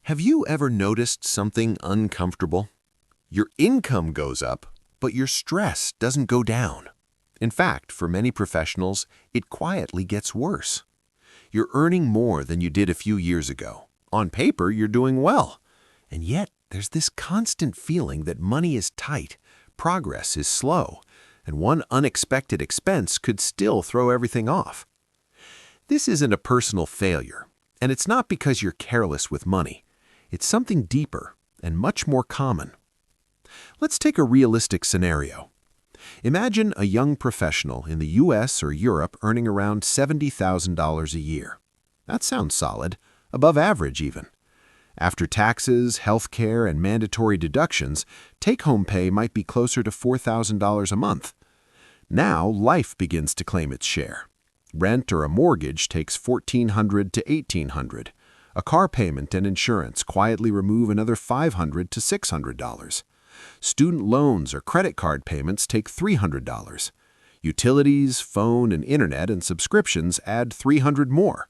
Have you ever noticed something uncomfortable? Your income goes up, but your stress doesn't go down. In fact, for many professionals, it quietly gets worse. You're earning more than you did a few years ago. On paper, you're doing well. And yet, there's this constant feeling that money is tight, progress is slow, and one unexpected expense could still throw everything off. This isn't a personal failure, and it's not because you're careless with money. It's something deeper and much more common. Let's take a realistic scenario. Imagine a young professional in the US or Europe earning around $70,000 a year. That sounds solid, above average even. After taxes, healthcare, and mandatory deductions, take-home pay might be closer to $4,000 a month. Now, life begins to claim its share. Rent or a mortgage takes $1,400 to $1,800. A car payment and insurance quietly remove another $500 to $600. Student loans or credit card payments take $300. Utilities, phone, and internet and subscriptions add $300 more.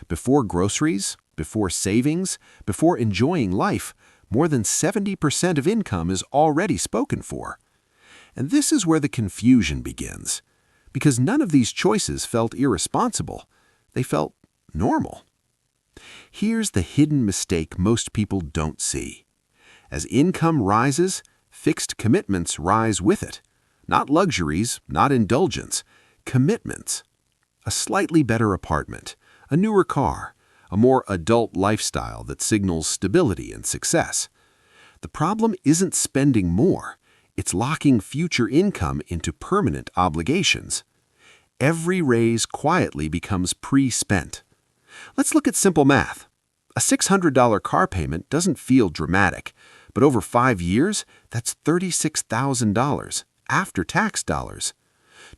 Before groceries, before savings, before enjoying life, more than 70% of income is already spoken for. And this is where the confusion begins, because none of these choices felt irresponsible. They felt normal. Here's the hidden mistake most people don't see. As income rises, fixed commitments rise with it. Not luxuries, not indulgence, commitments. A slightly better apartment, a newer car, a more adult lifestyle that signals stability and success. The problem isn't spending more, it's locking future income into permanent obligations. Every raise quietly becomes pre-spent. Let's look at simple math. A $600 car payment doesn't feel dramatic, but over 5 years, that's $36,000 after-tax dollars.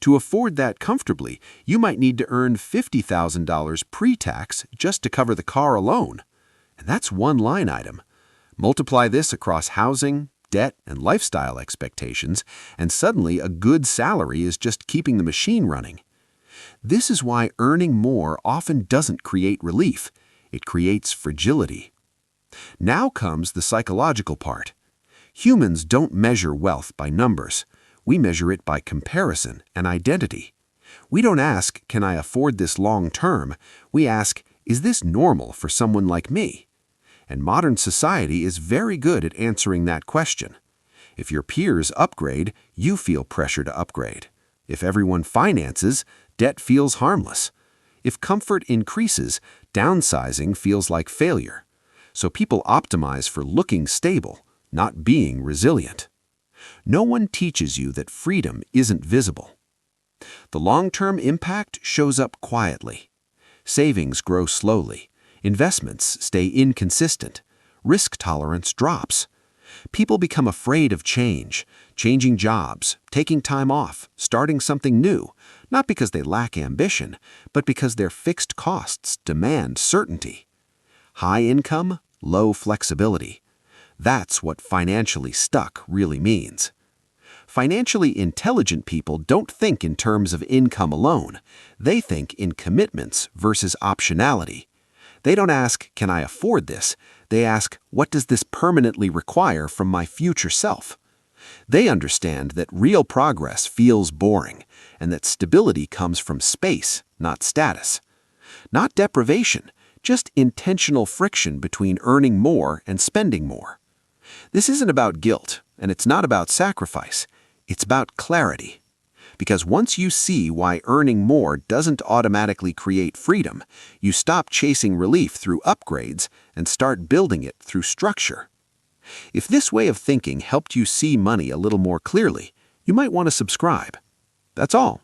To afford that comfortably, you might need to earn $50,000 pre-tax just to cover the car alone. And that's one line item. Multiply this across housing, debt, and lifestyle expectations, and suddenly a good salary is just keeping the machine running. This is why earning more often doesn't create relief. It creates fragility. Now comes the psychological part. Humans don't measure wealth by numbers. We measure it by comparison and identity. We don't ask, can I afford this long term? We ask, is this normal for someone like me? And modern society is very good at answering that question. If your peers upgrade, you feel pressure to upgrade. If everyone finances, debt feels harmless. If comfort increases, downsizing feels like failure. So people optimize for looking stable, not being resilient. No one teaches you that freedom isn't visible. The long-term impact shows up quietly. Savings grow slowly. Investments stay inconsistent. Risk tolerance drops. People become afraid of change, changing jobs, taking time off, starting something new, not because they lack ambition, but because their fixed costs demand certainty. High income, low flexibility. That's what financially stuck really means. Financially intelligent people don't think in terms of income alone. They think in commitments versus optionality. They don't ask, can I afford this? They ask, what does this permanently require from my future self? They understand that real progress feels boring, and that stability comes from space, not status. Not deprivation, just intentional friction between earning more and spending more. This isn't about guilt, and it's not about sacrifice. It's about clarity. Because once you see why earning more doesn't automatically create freedom, you stop chasing relief through upgrades and start building it through structure. If this way of thinking helped you see money a little more clearly, you might want to subscribe. That's all.